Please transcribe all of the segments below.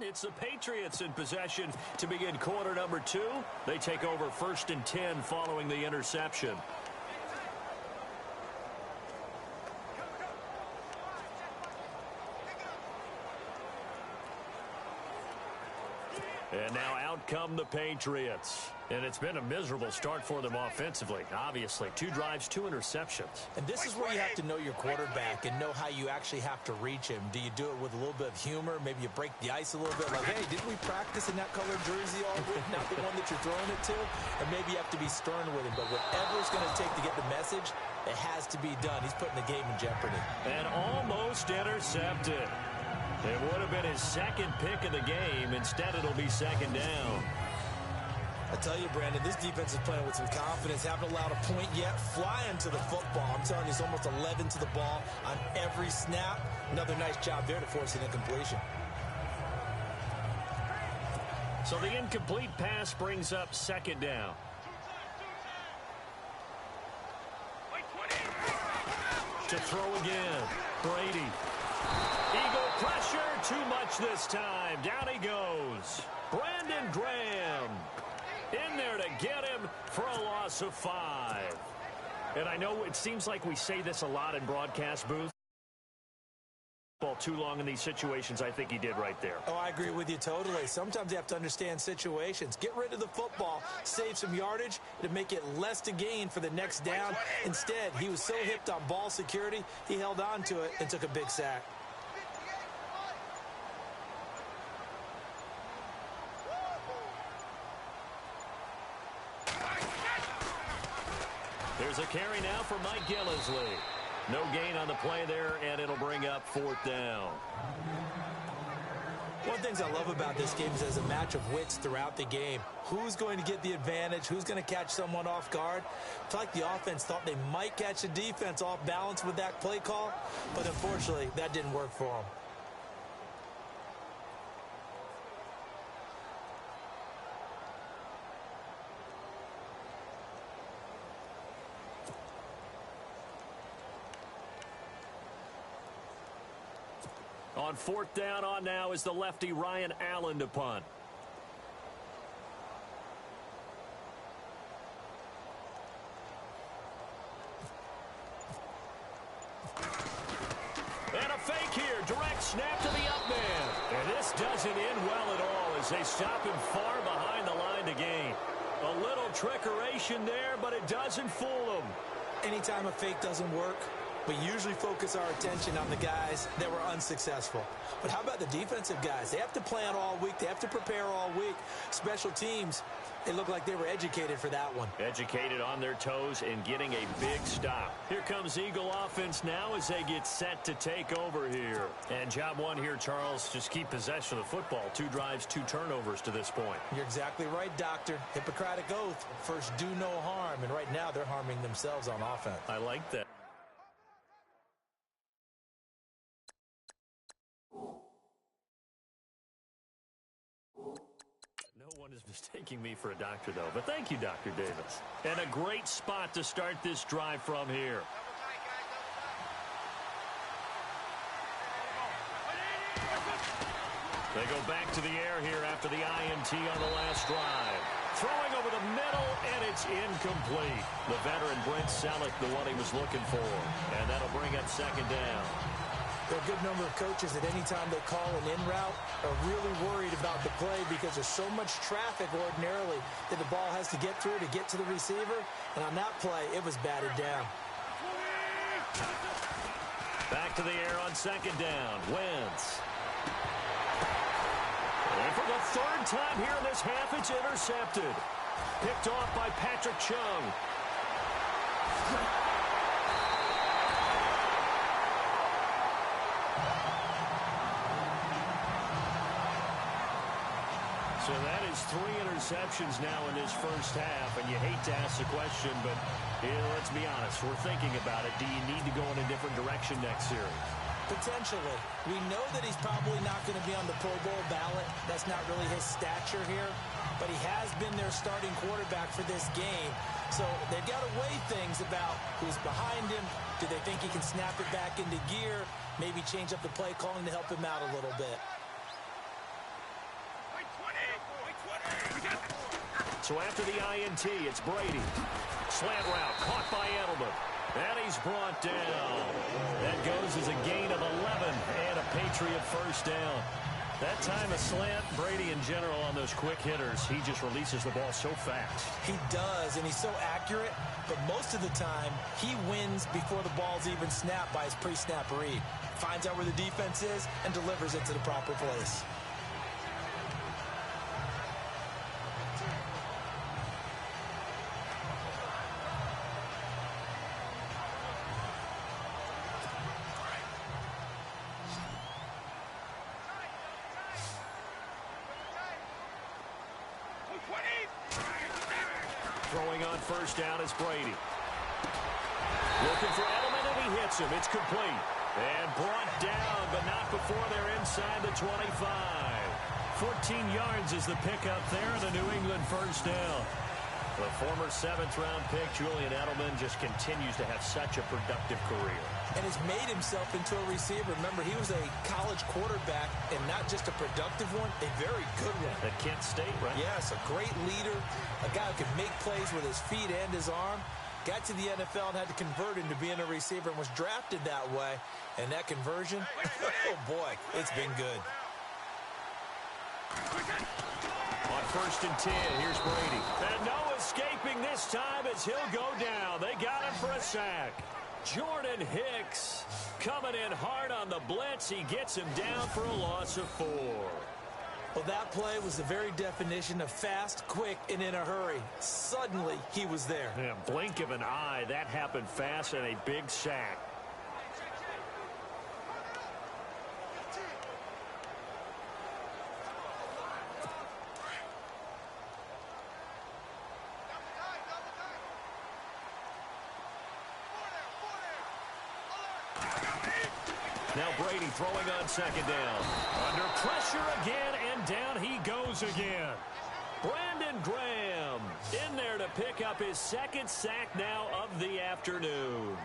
It's the Patriots in possession to begin quarter number 2. They take over 1st and 10 following the interception. And now out come the Patriots. And it's been a miserable start for them offensively, obviously. 2 drives, 2 interceptions. And this is where you have to know your quarterback and know how you actually have to reach him. Do you do it with a little bit of humor? Maybe you break the ice a little bit like, hey, didn't we practice in that colored jersey all week? Not the one that you're throwing it to? And maybe you have to be stern with him. But whatever it's going to take to get the message, it has to be done. He's putting the game in jeopardy. And almost intercepted. It would have been his 2nd pick of the game. Instead, it'll be 2nd down. I tell you, Brandon, this defense is playing with some confidence. Haven't allowed a point yet. Flying to the football. I'm telling you, it's almost 11 to the ball on every snap. Another nice job there to force an incompletion. So the incomplete pass brings up 2nd down. To throw again. Brady. Eagle pressure. Too much this time. Down he goes. Brandon Graham. In there to get him for a loss of 5. And I know it seems like we say this a lot in broadcast booth. Ball too long in these situations. I think he did right there. Oh, I agree with you totally. Sometimes you have to understand situations. Get rid of the football, save some yardage to make it less to gain for the next down. Instead, he was so hipped on ball security, he held on to it and took a big sack. There's a carry now for Mike Gillisley. No gain on the play there, and it'll bring up 4th down. One of the things I love about this game is there's a match of wits throughout the game. Who's going to get the advantage? Who's going to catch someone off guard? I feel like the offense thought they might catch the defense off balance with that play call, but unfortunately, that didn't work for them. On 4th down on now is the lefty Ryan Allen to punt. And a fake here. Direct snap to the up man. And this doesn't end well at all as they stop him far behind the line to gain. A little trickeration there, but it doesn't fool him. Anytime a fake doesn't work, we usually focus our attention on the guys that were unsuccessful. But how about the defensive guys? They have to plan all week. They have to prepare all week. Special teams, it looked like they were educated for that one. Educated on their toes and getting a big stop. Here comes Eagle offense now as they get set to take over here. And job 1 here, Charles, just keep possession of the football. 2 drives, 2 turnovers to this point. You're exactly right, Doctor. Hippocratic oath. First, do no harm. And right now, they're harming themselves on offense. I like that. No one is mistaking me for a doctor, though. But thank you, Dr. Davis. And a great spot to start this drive from here. They go back to the air here after the INT on the last drive. Throwing over the middle, and it's incomplete. The veteran Brent Selleck, the one he was looking for. And that'll bring up 2nd down. There are a good number of coaches at any time they call an in route are really worried about the play because there's so much traffic ordinarily that the ball has to get through to get to the receiver. And on that play, it was batted down. Back to the air on 2nd down. Wentz. And for the 3rd time here in this half, it's intercepted. Picked off by Patrick Chung. So that is 3 interceptions now in this first half, and you hate to ask the question, but let's be honest, we're thinking about it. Do you need to go in a different direction next series? Potentially. We know that he's probably not going to be on the Pro Bowl ballot. That's not really his stature here, but he has been their starting quarterback for this game. So they've got to weigh things about who's behind him. Do they think he can snap it back into gear? Maybe change up the play calling to help him out a little bit. So after the INT, it's Brady. Slant route, caught by Edelman. And he's brought down. That goes as a gain of 11 and a Patriot first down. That time a slant, Brady in general on those quick hitters, he just releases the ball so fast. He does, and he's so accurate, but most of the time he wins before the ball's even snapped by his pre-snap read. Finds out where the defense is and delivers it to the proper place. Throwing on first down is Brady. Looking for Edelman, and he hits him. It's complete. And brought down, but not before they're inside the 25. 14 yards is the pickup there, and a New England first down. The former 7th-round pick, Julian Edelman, just continues to have such a productive career. And has made himself into a receiver. Remember, he was a college quarterback, and not just a productive one, a very good one. At Kent State, right? Yes, a great leader, a guy who could make plays with his feet and his arm. Got to the NFL and had to convert into being a receiver and was drafted that way. And that conversion, oh boy, it's been good. On first and 10, here's Brady. And no escaping this time as he'll go down. They got him for a sack. Jordan Hicks coming in hard on the blitz. He gets him down for a loss of 4. Well, that play was the very definition of fast, quick, and in a hurry. Suddenly, he was there. Yeah, blink of an eye. That happened fast and a big sack. Now Brady throwing on second down. Under pressure again, and down he goes again. Brandon Graham in there to pick up his second sack now of the afternoon.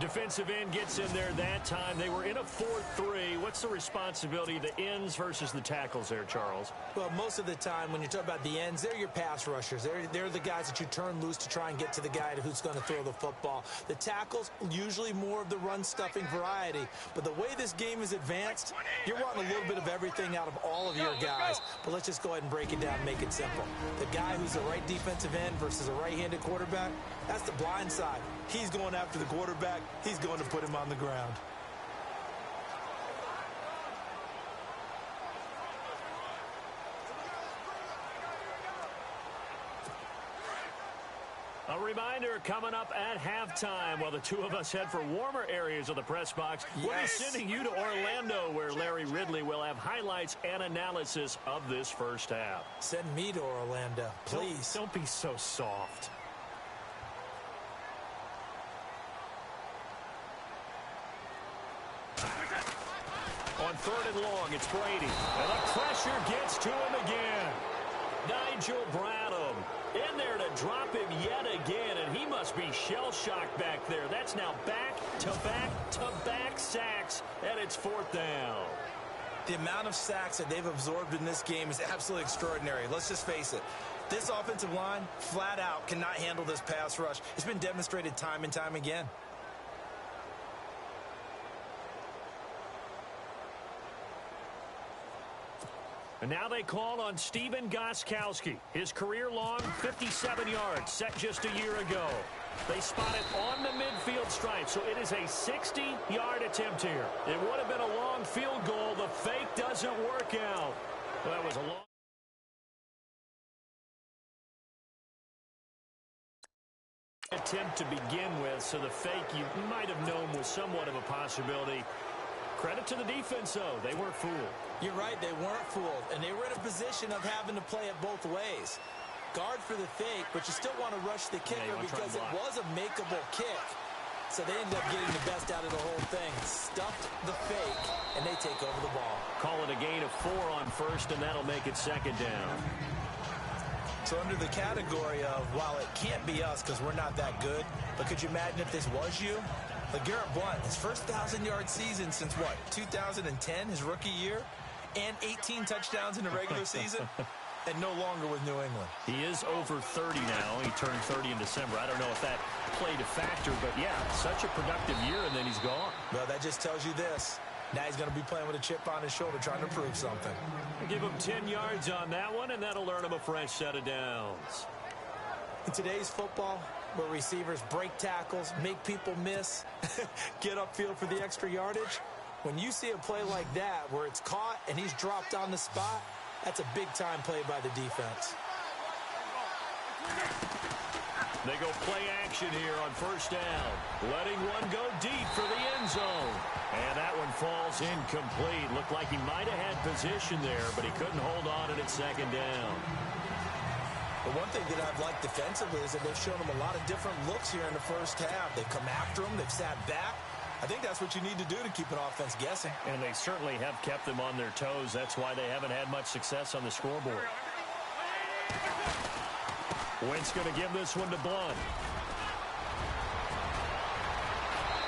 Defensive end gets in there that time. They were in a 4-3. What's the responsibility of the ends versus the tackles there, Charles? Well, most of the time when you talk about the ends, they're your pass rushers. They're the guys that you turn loose to try and get to the guy who's going to throw the football. The tackles, usually more of the run-stuffing variety. But the way this game is advanced, you're wanting a little bit of everything out of all of your guys. But let's just go ahead and break it down and make it simple. The guy who's the right defensive end versus a right-handed quarterback, that's the blind side. He's going after the quarterback. He's going to put him on the ground. A reminder coming up at halftime while the two of us head for warmer areas of the press box. Yes. We'll be sending you to Orlando where Larry Ridley will have highlights and analysis of this first half. Send me to Orlando, please. Don't be so soft. On third and long, it's Brady. And the pressure gets to him again. Nigel Bradham in there to drop him yet again, and he must be shell-shocked back there. That's now back-to-back-to-back sacks, and it's fourth down. The amount of sacks that they've absorbed in this game is absolutely extraordinary. Let's just face it. This offensive line, flat out, cannot handle this pass rush. It's been demonstrated time and time again. And now they call on Stephen Gostkowski. His career-long 57 yards set just a year ago. They spot it on the midfield stripe, so it is a 60-yard attempt here. It would have been a long field goal. The fake doesn't work out. That was a long attempt to begin with, so the fake you might have known was somewhat of a possibility. Credit to the defense, though. They weren't fooled. You're right, they weren't fooled, and they were in a position of having to play it both ways. Guard for the fake, but you still want to rush the kicker because it was a makeable kick. So they ended up getting the best out of the whole thing. Stuffed the fake, and they take over the ball. Call it a gain of 4 on first, and that'll make it second down. So under the category of, while it can't be us because we're not that good, but could you imagine if this was you? LeGarrette Blount, his first 1,000-yard season since what, 2010, his rookie year, and 18 touchdowns in the regular season? and no longer with New England. He is over 30 now. He turned 30 in December. I don't know if that played a factor, but yeah, such a productive year, and then he's gone. Well, that just tells you this. Now he's going to be playing with a chip on his shoulder trying to prove something. Give him 10 yards on that one, and that'll earn him a fresh set of downs. In today's football, where receivers break tackles, make people miss, get upfield for the extra yardage, when you see a play like that where it's caught and he's dropped on the spot, that's a big-time play by the defense. They go play action here on first down. Letting one go deep for the end zone. And that one falls incomplete. Looked like he might have had position there, but he couldn't hold on at its second down. The one thing that I've liked defensively is that they've shown him a lot of different looks here in the first half. They've come after him. They've sat back. I think that's what you need to do to keep an offense guessing. And they certainly have kept them on their toes. That's why they haven't had much success on the scoreboard. Wentz going to give this one to Blunt.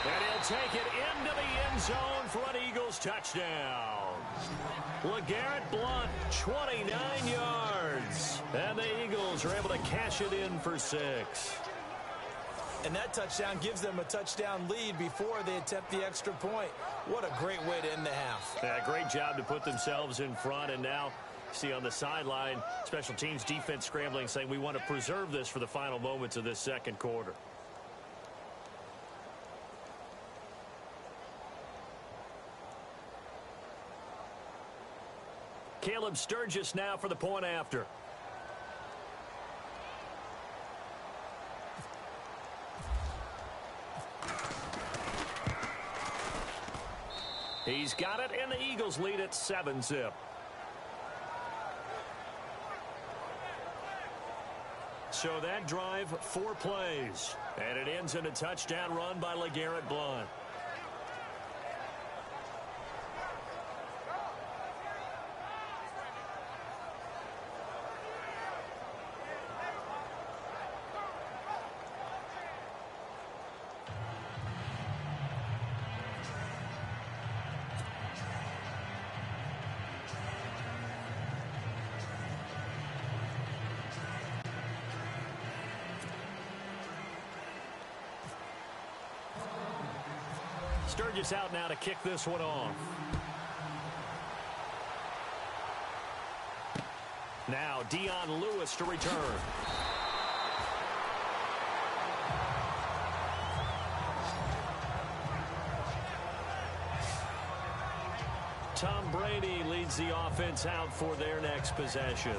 And he'll take it into the end zone for an Eagles touchdown. LeGarrette Blunt, 29 yards. And the Eagles are able to cash it in for 6. And that touchdown gives them a touchdown lead before they attempt the extra point. What a great way to end the half. Yeah, great job to put themselves in front. And now, see on the sideline, special teams defense scrambling, saying we want to preserve this for the final moments of this second quarter. Caleb Sturgis now for the point after. He's got it, and the Eagles lead at 7-zip. So that drive, 4 plays. And it ends in a touchdown run by LeGarrette Blunt. Sturgis out now to kick this one off. Now Dion Lewis to return. Tom Brady leads the offense out for their next possession.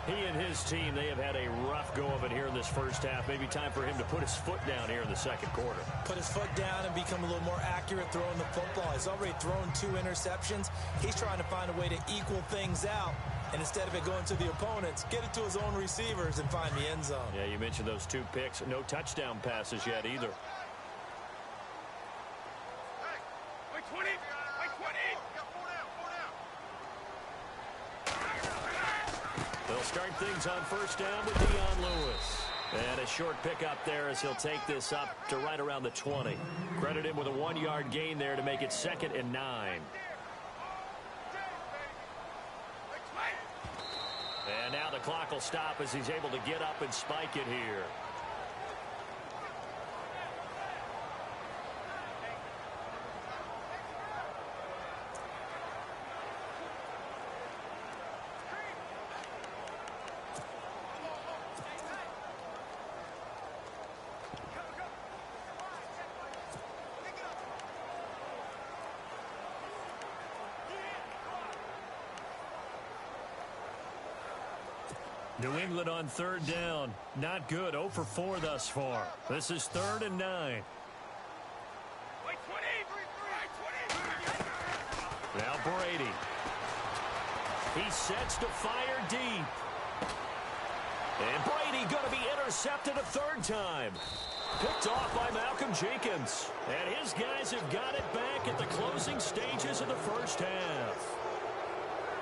He and his team, they have had a rough go of it here in this first half. Maybe time for him to put his foot down here in the second quarter. Put his foot down and become a little more accurate throwing the football. He's already thrown 2 interceptions. He's trying to find a way to equal things out. And instead of it going to the opponents, get it to his own receivers and find the end zone. Yeah, you mentioned those 2 picks. No touchdown passes yet either. They'll start things on first down with Dion Lewis. And a short pickup there as he'll take this up to right around the 20. Credit him with a 1-yard gain there to make it 2nd and 9. And now the clock will stop as he's able to get up and spike it here. New England on 3rd down. Not good. 0 for 4 thus far. This is 3rd and 9. Now Brady. He sets to fire deep. And Brady going to be intercepted a 3rd time. Picked off by Malcolm Jenkins. And his guys have got it back at the closing stages of the first half.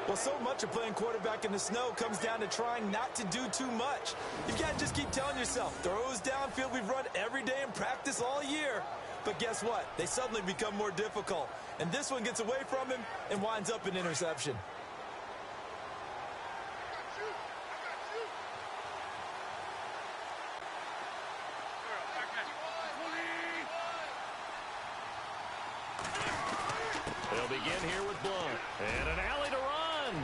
Well, so much of playing quarterback in the snow comes down to trying not to do too much. You've got to just keep telling yourself, throws downfield we've run every day in practice all year. But guess what? They suddenly become more difficult. And this one gets away from him and winds up an interception. They'll begin here with Blunt. And an alley to run.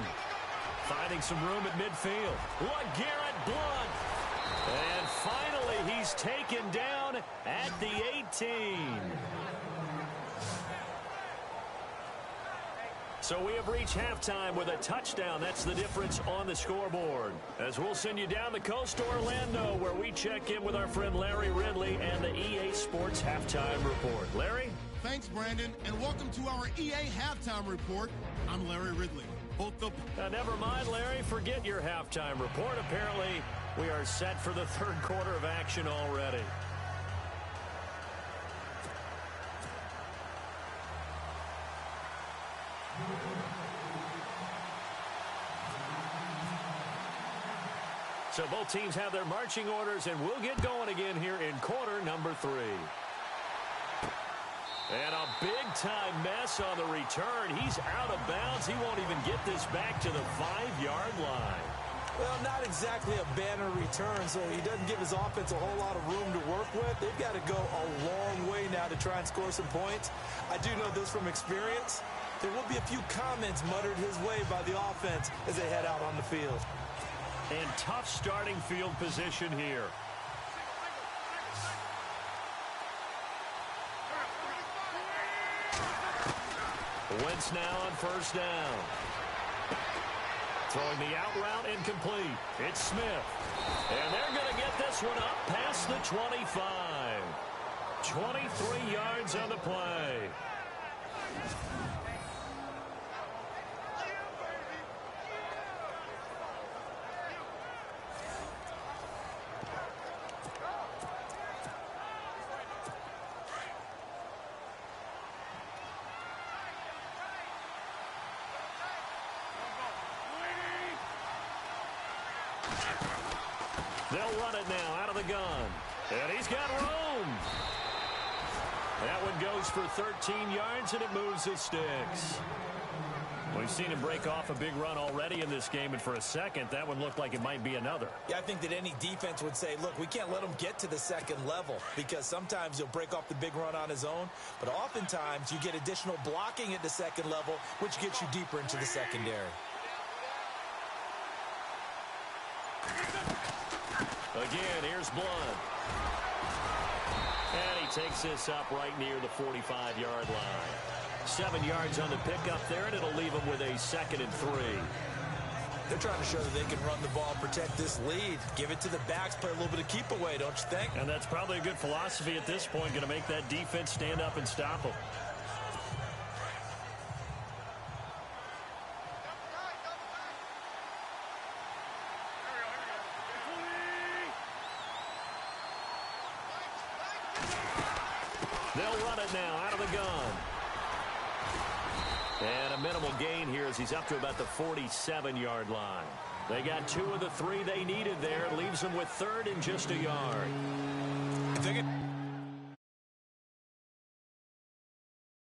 Finding some room at midfield. LeGarrette Blunt. And finally, he's taken down at the 18. So we have reached halftime with a touchdown. That's the difference on the scoreboard. As we'll send you down the coast to Orlando, where we check in with our friend Larry Ridley and the EA Sports Halftime Report. Larry? Thanks, Brandon, and welcome to our EA Halftime Report. I'm Larry Ridley. Never mind, Larry. Forget your halftime report. Apparently, we are set for the third quarter of action already. So both teams have their marching orders, and we'll get going again here in quarter number 3. And a big-time mess on the return. He's out of bounds. He won't even get this back to the 5-yard line. Well, not exactly a banner return, so he doesn't give his offense a whole lot of room to work with. They've got to go a long way now to try and score some points. I do know this from experience. There will be a few comments muttered his way by the offense as they head out on the field. And tough starting field position here. Wentz now on first down. Throwing the out route incomplete. It's Smith. And they're going to get this one up past the 25. 23 yards on the play. They'll run it now out of the gun. And he's got room. That one goes for 13 yards, and it moves the sticks. We've seen him break off a big run already in this game, and for a second, that one looked like it might be another. Yeah, I think that any defense would say, look, we can't let him get to the second level, because sometimes he'll break off the big run on his own, but oftentimes you get additional blocking at the second level, which gets you deeper into the secondary. Again, here's Blunt. And he takes this up right near the 45-yard line. 7 yards on the pickup there, and it'll leave him with a 2nd and 3. They're trying to show that they can run the ball, protect this lead, give it to the backs, play a little bit of keep away, don't you think? And that's probably a good philosophy at this point, going to make that defense stand up and stop them. They'll run it now out of the gun. And a minimal gain here as he's up to about the 47-yard line. They got 2 of the 3 they needed there. Leaves them with 3rd and just a yard.